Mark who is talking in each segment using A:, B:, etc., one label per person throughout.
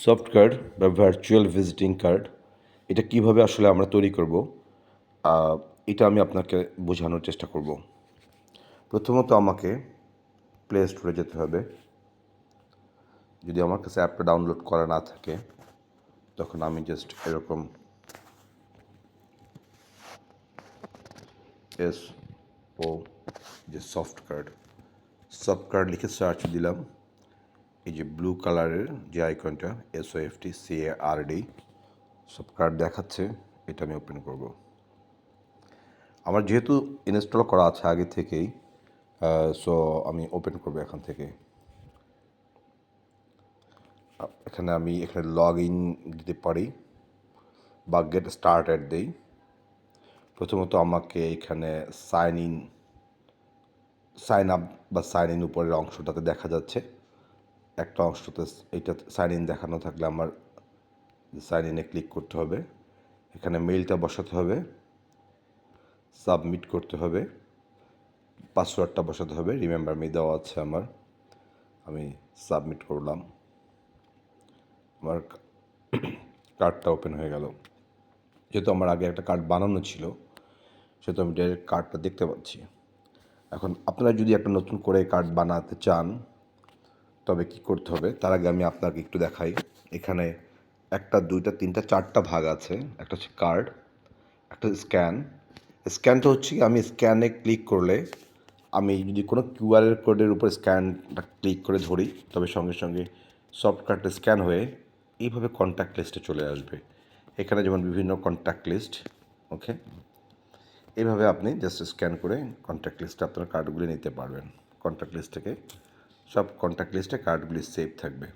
A: Soft card বা virtual visiting card এটা কিভাবে আসলে আমরা তৈরি করব, এটা আমি আপনাকে বোঝানোর চেষ্টা করব। প্রথমত আমাকে প্লে স্টোরে যেতে হবে। যদি আমার কাছে অ্যাপটা ডাউনলোড করা না থাকে তখন আমি জাস্ট এরকম এস ও যে সফট কার্ড লিখে সার্চ দিলাম। এই যে ব্লু কালারের যে আইকনটা SOFTCARD সফট কার্ড দেখাচ্ছে, এটা আমি ওপেন করব। আমার যেহেতু ইনস্টল করা আছে আগে থেকেই, সো আমি ওপেন করবো এখান থেকে। এখানে লগ ইন দিতে পারি বা গেট স্টার্টেড দেই। প্রথমত আমাকে এখানে সাইন আপ বা সাইন ইন উপরের অংশটাতে দেখা যাচ্ছে। একটা অংশতে এইটা সাইন ইন দেখানো থাকলে আমার সাইন ইনে ক্লিক করতে হবে। এখানে মেইলটা বসাতে হবে, সাবমিট করতে হবে, পাসওয়ার্ডটা বসাতে হবে। রিমেম্বার মি দেওয়া আছে আমার, আমি সাবমিট করলাম। আমার কার্ডটা ওপেন হয়ে গেল। যেহেতু আমার আগে একটা কার্ড বানানো ছিল সেহেতু আমি ডাইরেক্ট কার্ডটা দেখতে পাচ্ছি। এখন আপনারা যদি একটা নতুন করে কার্ড বানাতে চান তবে কি করতে হবে, তার আগে আমি আপনাকে একটু দেখাই। এখানে একটা, দুইটা, তিনটা, চারটা ভাগ আছে। একটা হচ্ছে কার্ড, একটা স্ক্যানটা হচ্ছে কি, আমি স্ক্যানে ক্লিক করলে আমি যদি কোনো কিউআর কোডের উপর স্ক্যানটা ক্লিক করে ধরি তবে সঙ্গে সঙ্গে সফট কার্ডটা স্ক্যান হয়ে এইভাবে কন্ট্যাক্ট লিস্টে চলে আসবে। এখানে যেমন বিভিন্ন কন্ট্যাক্ট লিস্ট, ওকে, এইভাবে আপনি জাস্ট স্ক্যান করে কন্ট্যাক্ট লিস্টে আপনার কার্ডগুলি নিতে পারবেন। কন্ট্যাক্ট লিস্ট থেকে সব কন্ট্যাক্ট লিস্টে কার্ডগুলি সেভ থাকবে।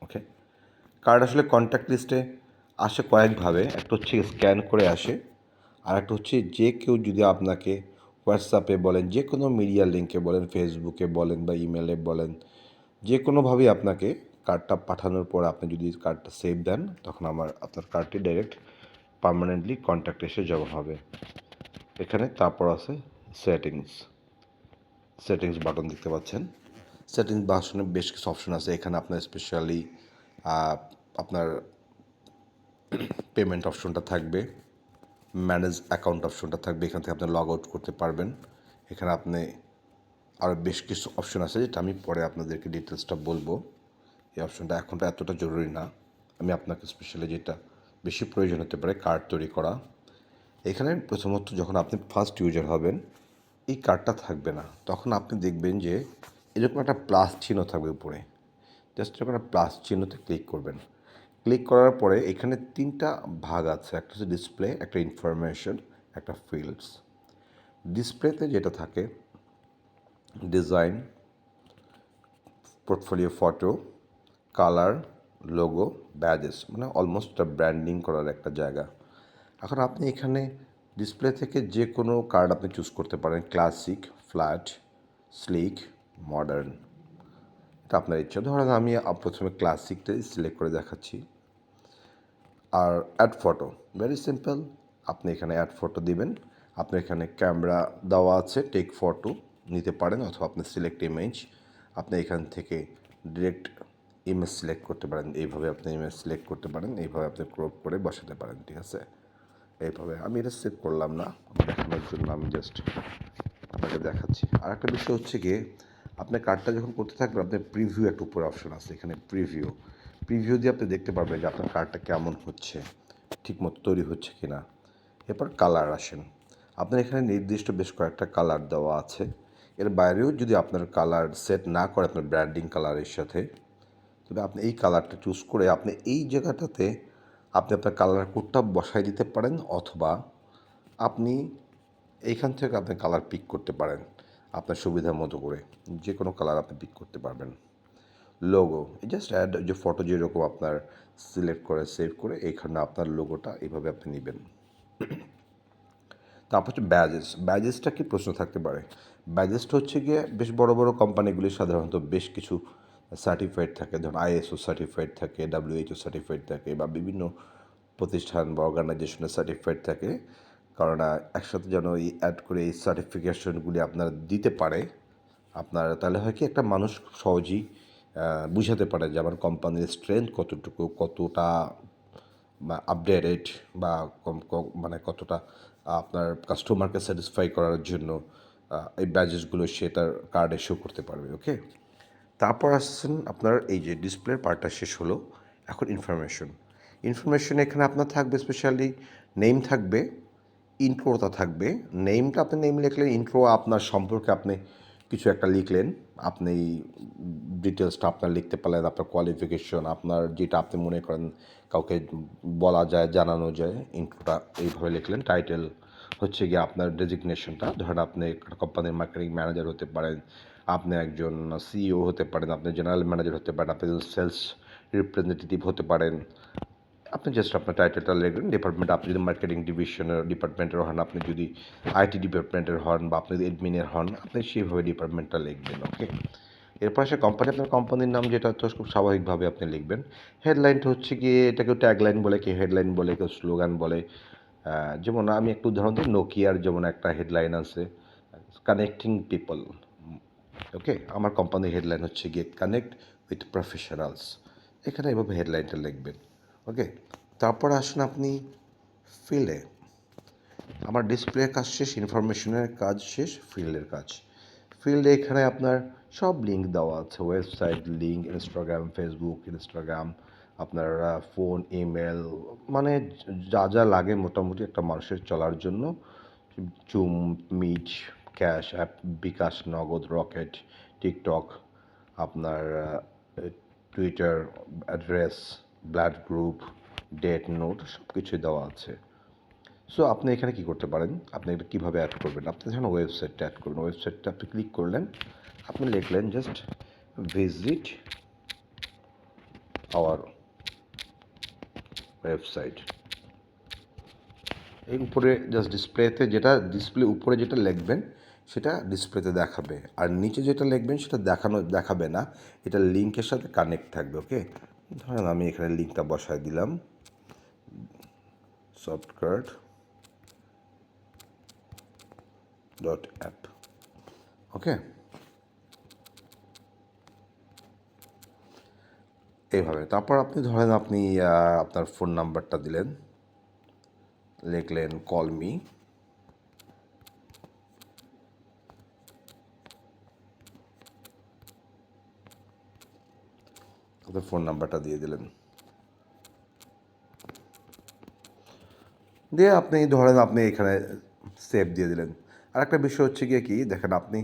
A: ওকে, কার্ড আসলে কন্ট্যাক্ট লিস্টে আসে কয়েকভাবে। একটা হচ্ছে স্ক্যান করে আসে, আর একটা হচ্ছে যে কেউ যদি আপনাকে হোয়াটসঅ্যাপে বলেন, যে কোনো মিডিয়া লিঙ্কে বলেন, ফেসবুকে বলেন বা ইমেলে বলেন, যে কোনোভাবেই আপনাকে কার্ডটা পাঠানোর পর আপনি যদি কার্ডটা সেভ দেন তখন আপনার কার্ডটি ডাইরেক্ট পার্মানেন্টলি কন্ট্যাক্ট এসে জমা হবে। এখানে তারপর আছে সেটিংস বাটন দেখতে পাচ্ছেন। সেটিংস বাটনে বেশ কিছু অপশন আছে। এখানে আপনার স্পেশালি আপনার পেমেন্ট অপশনটা থাকবে, ম্যানেজ অ্যাকাউন্ট অপশনটা থাকবে। এখান থেকে আপনি লগ আউট করতে পারবেন। এখানে আপনি আরও বেশ কিছু অপশন আছে যেটা আমি পরে আপনাদেরকে ডিটেলসটা বলবো। এই অপশনটা এখনটা এতটা জরুরি না। আমি আপনাকে স্পেশালি যেটা বেশি প্রয়োজন হতে পারে কার্ড তৈরি করা। এখানে প্রথমত যখন আপনি ফার্স্ট ইউজার হবেন এই কার্ডটা থাকবে না, তখন আপনি দেখবেন যে এরকম একটা প্লাস চিহ্ন থাকবে উপরে। জাস্ট এরকম একটা প্লাস চিহ্নতে ক্লিক করবেন। ক্লিক করার পরে এখানে তিনটা ভাগ আছে, একটা হচ্ছে ডিসপ্লে, একটা ইনফরমেশন, একটা ফিল্ডস। ডিসপ্লেতে যেটা থাকে design, portfolio photo, colour, logo, badges, মানে অলমোস্ট একটা ব্র্যান্ডিং করার একটা জায়গা। এখন আপনি এখানে ডিসপ্লে থেকে যে কোনো কার্ড আপনি চুজ করতে পারেন, ক্লাসিক, ফ্ল্যাট, স্লিক, মডার্ন, এটা আপনার ইচ্ছা। ধরেন আমি প্রথমে ক্লাসিকটাই সিলেক্ট করে দেখাচ্ছি। আর অ্যাড ফটো, ভেরি সিম্পল, আপনি এখানে অ্যাড ফটো দিবেন। আপনি এখানে ক্যামেরা দেওয়া আছে, টেক ফটো নিতে পারেন, অথবা আপনি সিলেক্ট ইমেজ, আপনি এখান থেকে ডিরেক্ট ইমেজ সিলেক্ট করতে পারেন। এইভাবে আপনি ইমেজ সিলেক্ট করতে পারেন, এইভাবে আপনি ক্রপ করে বসাতে পারেন, ঠিক আছে। এইভাবে আমি এটা সেভ করলাম না, দেখানোর জন্য আমি জাস্ট আপনাকে দেখাচ্ছি। আর একটা বিষয় হচ্ছে গিয়ে আপনার কার্ডটা যখন করতে থাকবেন আপনার প্রিভিউ একটা উপরে অপশন আছে, এখানে প্রিভিউ দিয়ে আপনি দেখতে পারবেন যে আপনার কার্ডটা কেমন হচ্ছে, ঠিকমতো তৈরি হচ্ছে কি না। এরপর কালার আসেন। আপনার এখানে নির্দিষ্ট বেশ কয়েকটা কালার দেওয়া আছে। এর বাইরেও যদি আপনার কালার সেট না করে আপনার ব্র্যান্ডিং কালারের সাথে, তবে আপনি এই কালারটা চুজ করে আপনি এই জায়গাটাতে আপনি আপনার কালার কোডটা বসাই দিতে পারেন, অথবা আপনি এইখান থেকে আপনি কালার পিক করতে পারেন আপনার সুবিধা মতো করে। যে কোনো কালার আপনি পিক করতে পারবেন। লোগো, জাস্ট অ্যাড, যে ফটো যেরকম আপনার সিলেক্ট করে সেভ করে এইখানে আপনার লোগোটা এইভাবে আপনি নেবেন। তারপর হচ্ছে ব্যাজেসটা কি প্রশ্ন থাকতে পারে। ব্যাজেসটা হচ্ছে গিয়ে বেশ বড় বড় কোম্পানিগুলি সাধারণত বেশ কিছু সার্টিফাইড থাকে, ধরুন ISO সার্টিফাইড থাকে, WHO সার্টিফাইড থাকে, বা বিভিন্ন প্রতিষ্ঠান বা অর্গানাইজেশনের সার্টিফাইড থাকে। কারণ একসাথে যেন এই অ্যাড করে এই সার্টিফিকেশনগুলি আপনারা দিতে পারে আপনার, তাহলে হয় কি একটা মানুষ খুব সহজেই বুঝাতে পারে যে আমার কোম্পানির স্ট্রেংথ কতটুকু, কতটা আপডেটেড বা মানে কতটা আপনার কাস্টমারকে স্যাটিসফাই করার জন্য এই ব্যাজেসগুলো সে তার কার্ডে শো করতে পারবে। ওকে, তারপর আসছেন আপনার এই যে ডিসপ্লের পার্টটা শেষ হলো, এখন ইনফরমেশন এখানে আপনার থাকবে স্পেশালি নেম থাকবে, ইন্ট্রোটা থাকবে। নেমটা আপনি নেম লিখলেন, ইন্ট্রো আপনার সম্পর্কে আপনি কিছু একটা লিখলেন, আপনি ডিটেলসটা আপনার লিখতে পারলেন, আপনার কোয়ালিফিকেশন, আপনার যেটা আপনি মনে করেন কাউকে বলা যায়, জানানো যায়, ইন্ট্রোটা এইভাবে লিখলেন। টাইটেল হচ্ছে গিয়ে আপনার ডেজিগনেশনটা, ধরেন আপনি কোম্পানির মার্কেটিং ম্যানেজার হতে পারেন, আপনি একজন সিইও হতে পারেন, আপনি জেনারেল ম্যানেজার হতে পারেন, আপনি একজন সেলস রিপ্রেজেন্টেটিভ হতে পারেন। আপনি জাস্ট আপনার টাইটেলটা লিখবেন। ডিপার্টমেন্ট, আপনি যদি মার্কেটিং ডিপার্টমেন্টের হন, আপনি যদি আইটি ডিপার্টমেন্টের হন, বা আপনি যদি এডমিনের হন, আপনি সেইভাবে ডিপার্টমেন্টটা লিখবেন। ওকে, এরপর আসে কোম্পানি, আপনার কোম্পানির নাম যেটা তো খুব স্বাভাবিকভাবে আপনি লিখবেন। হেডলাইনটা হচ্ছে গিয়ে, এটা কেউ ট্যাগলাইন বলে, কেউ হেডলাইন বলে, কেউ স্লোগান বলে। যেমন আমি একটু উদাহরণ দিই, নোকিয়ার যেমন একটা হেডলাইন আছে, কানেক্টিং পিপল। ওকে, আমার কোম্পানির হেডলাইন হচ্ছে গিয়ে কানেক্ট উইথ প্রফেশনালস। এখানে এভাবে হেডলাইনটা লিখবেন। ওকে, তারপর আসুন আপনি ফিল্ডে। আমার ডিসপ্লের কাজ শেষ, ইনফরমেশনের কাজ শেষ, ফিল্ডের কাজ। ফিল্ডে এখানে আপনার সব লিঙ্ক দেওয়া আছে, website link, Instagram, Facebook, Instagram, আপনার ফোন, ইমেল, মানে যা যা লাগে মোটামুটি একটা মানুষের চলার জন্য। Zoom, Meet, Cash App, bKash, Nagad, Rocket, TikTok, আপনার Twitter, address, blood group, date note, সব কিছুই দেওয়া আছে। সো আপনি এখানে কী করতে পারেন, আপনি এটা কীভাবে অ্যাড করবেন, আপনি যখন ওয়েবসাইটটা অ্যাড করবেন, ওয়েবসাইটটা আপনি ক্লিক করলেন, আপনি লিখলেন জাস্ট ভিজিট আওয়ার ওয়েবসাইট। এই উপরে জাস্ট ডিসপ্লেতে যেটা, ডিসপ্লে উপরে যেটা লিখবেন সেটা ডিসপ্লেতে দেখাবে, আর নিচে যেটা লিখবেন সেটা দেখাবে না, এটা লিঙ্কের সাথে কানেক্ট থাকবে। ওকে, ধরেন আমি এখানে লিঙ্কটা বসায় দিলাম, সফটকার্ড .app। ওকে, এইভাবে। তারপর আপনি ধরেন আপনি আপনার ফোন নাম্বারটা দিলেন, লিখলেন কল মি, আপনার ফোন নাম্বারটা দিয়ে দিলেন, দিয়ে আপনি ধরেন আপনি এখানে সেভ দিয়ে দিলেন। আর একটা বিষয় হচ্ছে গিয়ে কি দেখেন, আপনি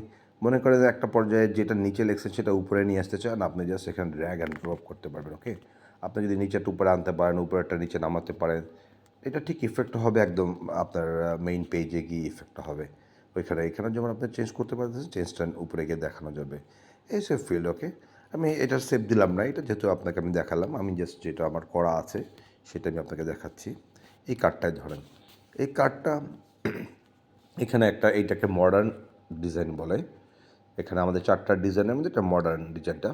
A: মনে করেন যে একটা পর্যায়ে যেটা নিচে লেখছেন সেটা উপরে নিয়ে আসতে চান, আপনি জাস্ট এখানে ড্র্যাগ অ্যান্ড ড্রপ করতে পারবেন। ওকে, আপনি যদি নিচেটা উপরে আনতে পারেন, উপরেরটা নিচে নামাতে পারেন, এটা ঠিক ইফেক্ট হবে একদম আপনার মেইন পেজে গিয়ে ইফেক্টটা হবে এখানে যেমন আপনি চেঞ্জ করতে পারতেছেন, চেঞ্জটা উপরে গিয়ে দেখানো যাবে। এই সেভ ফিল্ড। ওকে, আমি এটা সেভ দিলাম না, এটা যেহেতু আপনাকে আমি দেখালাম, আমি জাস্ট যেটা আমার করা আছে সেটা আমি আপনাকে দেখাচ্ছি। এই কার্ডটায় ধরেন, এই কার্ডটা এখানে একটা, এইটাকে মডার্ন ডিজাইন বলে। এখানে আমাদের 4টা ডিজাইনের মধ্যে এটা মডার্ন ডিজাইনটা।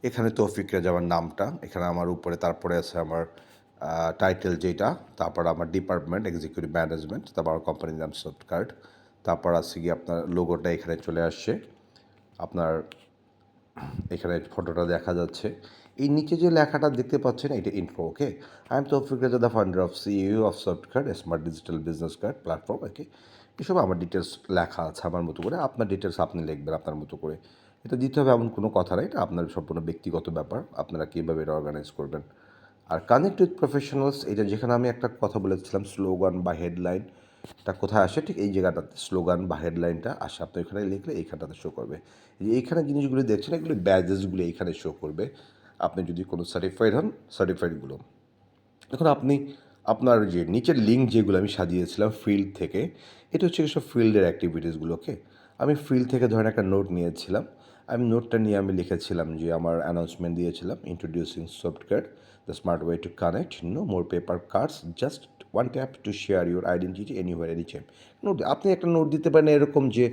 A: এখানে তৌফিক রেজা আমার নামটা, এখানে আমার উপরে, তারপরে আছে আমার টাইটেল যেটা, তারপর আমার ডিপার্টমেন্ট এক্সিকিউটিভ ম্যানেজমেন্ট, তারপর আমার কোম্পানির নাম সফটকার্ড, তারপর আছে গিয়ে আপনার লোগোটা এখানে চলে আসছে, আপনার এখানে ফটোটা দেখা যাচ্ছে। এই নিচে যে লেখাটা দেখতে পাচ্ছেন এটা info. Okay, I am Toufiq Reza, the founder of CEO of Softcard, smart digital business card platform. Okay, এসব আমার ডিটেলস লেখা আছে আমার মতো করে, আপনার ডিটেলস আপনি লিখবেন আপনার মতো করে। এটা দিতে হবে এমন কোনো কথা নেই, এটা আপনার সম্পূর্ণ ব্যক্তিগত ব্যাপার, আপনারা কীভাবে এটা অর্গানাইজ করবেন। আর কানেক্ট উইথ প্রফেশনালস, এটা যেখানে আমি একটা কথা বলেছিলাম স্লোগান বা হেডলাইন, এটা কোথায় আসে, ঠিক এই জায়গাটাতে স্লোগান বা হেডলাইনটা আসে, আপনি ওইখানে লিখলে এইখানটাতে শো করবে। এইখানে জিনিসগুলো দেখছেন এগুলো ব্যাজেসগুলো এইখানে শো করবে, আপনি যদি কোনো সার্টিফাইড হন, সার্টিফাইডগুলো। এখন আপনি আপনার যে নিচের লিঙ্ক যেগুলো আমি সাজিয়েছিলাম ফিল্ড থেকে, এটা হচ্ছে সব ফিল্ডের অ্যাক্টিভিটিসগুলোকে আমি ফিল্ড থেকে ধরেন একটা নোট নিয়েছিলাম, আমি নোটটা নিয়ে আমি লিখেছিলাম যে আমার অ্যানাউন্সমেন্ট দিয়েছিলাম, introducing Softcard, the smart way to connect, no more paper cards, just one tap to share your identity anywhere any time. Note, আপনি একটা নোট দিতে পারেন এরকম যে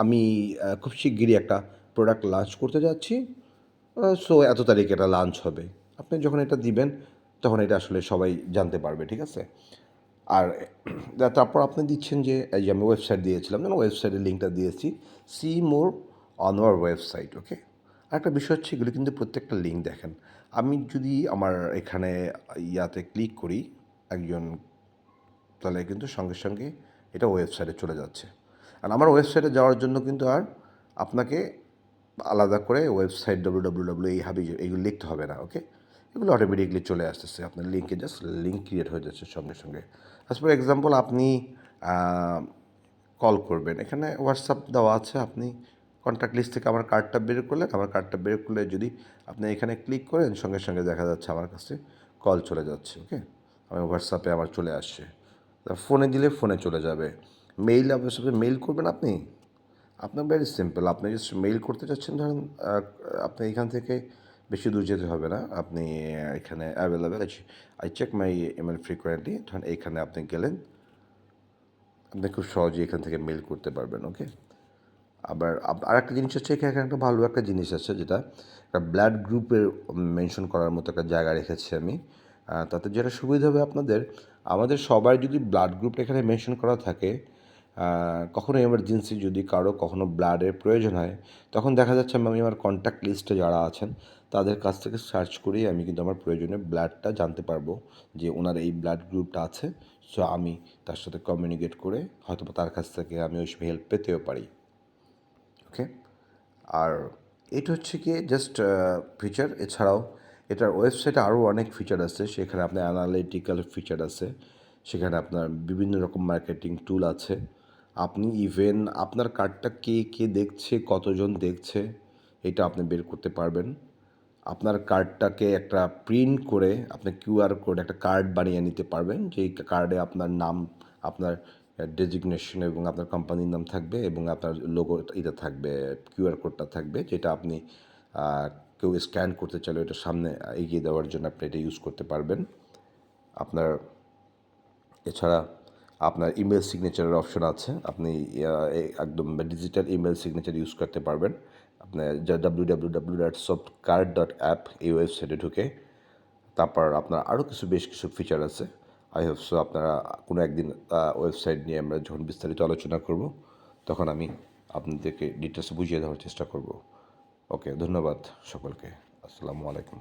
A: আমি খুব শিগগিরই একটা প্রোডাক্ট লঞ্চ করতে যাচ্ছি, সো এত তারিখে এটা লঞ্চ হবে। আপনি যখন এটা দিবেন তখন এটা আসলে সবাই জানতে পারবে, ঠিক আছে। আর তারপর আপনি দিচ্ছেন যে এই যে আমি ওয়েবসাইট দিয়েছিলাম, যেন ওয়েবসাইটের লিঙ্কটা দিয়েছি, see more on our website. Okay, আরেকটা বিষয় হচ্ছে এগুলো কিন্তু প্রত্যেকটা লিঙ্ক দেখেন, আমি যদি আমার এখানে ইয়াতে ক্লিক করি একজন, তাহলে কিন্তু সঙ্গে সঙ্গে এটা ওয়েবসাইটে চলে যাচ্ছে। আর আমার ওয়েবসাইটে যাওয়ার জন্য কিন্তু আর আপনাকে আলাদা করে ওয়েবসাইট www এই হাবি এইগুলো লিখতে হবে না, ওকে? এগুলো অটোমেটিকলি চলে আসতেছে আপনার লিঙ্কে, জাস্ট লিঙ্ক ক্রিয়েট হয়ে যাচ্ছে সঙ্গে সঙ্গে। অ্যাজ ফর এক্সাম্পল আপনি কল করবেন, এখানে হোয়াটসঅ্যাপ দেওয়া আছে, আপনি কন্ট্যাক্ট লিস্ট থেকে আমার কার্ডটা বের করলেন, আমার কার্ডটা বের করলে যদি আপনি এখানে ক্লিক করেন সঙ্গে সঙ্গে দেখা যাচ্ছে আমার কাছে কল চলে যাচ্ছে, ওকে? আমার হোয়াটসঅ্যাপে আমার চলে আসছে, ফোনে দিলে ফোনে চলে যাবে। মেইল আপনার সাথে মেইল করবেন আপনি, আপনার ভেরি সিম্পল, আপনি জাস্ট মেইল করতে চাচ্ছেন ধরেন, আপনি এখান থেকে বেশি দূর যেতে হবে না, আপনি এখানে available I check my email frequently, ধরেন এইখানে আপনি গেলেন, আপনি খুব সহজেই এখান থেকে মেইল করতে পারবেন, ওকে? আবার আরেকটা জিনিস হচ্ছে এখানে একটা ভালো একটা জিনিস আছে, যেটা একটা ব্লাড গ্রুপের মেনশন করার মতো একটা জায়গা রেখেছি আমি। তাতে যেটা সুবিধা হবে আপনাদের, আমাদের সবার যদি ব্লাড গ্রুপটা এখানে মেনশন করা থাকে, কখনো এমার্জেন্সি যদি কারো কখনো ব্লাডের প্রয়োজন হয়, তখন দেখা যাচ্ছে আমি আমার কন্ট্যাক্ট লিস্টে যারা আছেন তাদের কাছ থেকে সার্চ করেই আমি কিন্তু আমার প্রয়োজনীয় ব্লাডটা জানতে পারবো যে ওনার এই ব্লাড গ্রুপটা আছে। সো আমি তার সাথে কমিউনিকেট করে হয়তো তার কাছ থেকে আমি ওই সময় হেল্প পেতেও পারি, ওকে? আর এটা হচ্ছে গিয়ে জাস্ট ফিচার, এছাড়াও এটার ওয়েবসাইটে আরও অনেক ফিচার আছে, সেখানে আপনার অ্যানালিটিক্যাল ফিচার আছে, সেখানে আপনার বিভিন্ন রকম মার্কেটিং টুল আছে, আপনি ইভেন আপনার কার্ডটা কে কে দেখছে, কতজন দেখছে, এটা আপনি বের করতে পারবেন। আপনার কার্ডটাকে একটা প্রিন্ট করে আপনি কিউআর কোড একটা কার্ড বানিয়ে নিতে পারবেন, যেই কার্ডে আপনার নাম, আপনার ডেজিগনেশন এবং আপনার কোম্পানির নাম থাকবে এবং আপনার লোগো এটা থাকবে, কিউআর কোডটা থাকবে, যেটা আপনি কেউ স্ক্যান করতে চাইলে ওটা সামনে এগিয়ে দেওয়ার জন্য আপনি এটা ইউজ করতে পারবেন। আপনার এছাড়া আপনার ইমেল সিগনেচারের অপশন আছে, আপনি একদম ডিজিটাল ইমেল সিগনেচার ইউজ করতে পারবেন। আপনার যা www.softcard.app এই ওয়েবসাইটে ঢুকে, তারপর আপনার আরও বেশ কিছু ফিচার আছে। আই হোপ সো আপনারা কোনো একদিন ওয়েবসাইট নিয়ে আমরা যখন বিস্তারিত আলোচনা করব, তখন আমি আপনাদেরকে ডিটেলস বুঝিয়ে দেওয়ার চেষ্টা করব। ওকে, ধন্যবাদ সকলকে। আসসালামু আলাইকুম।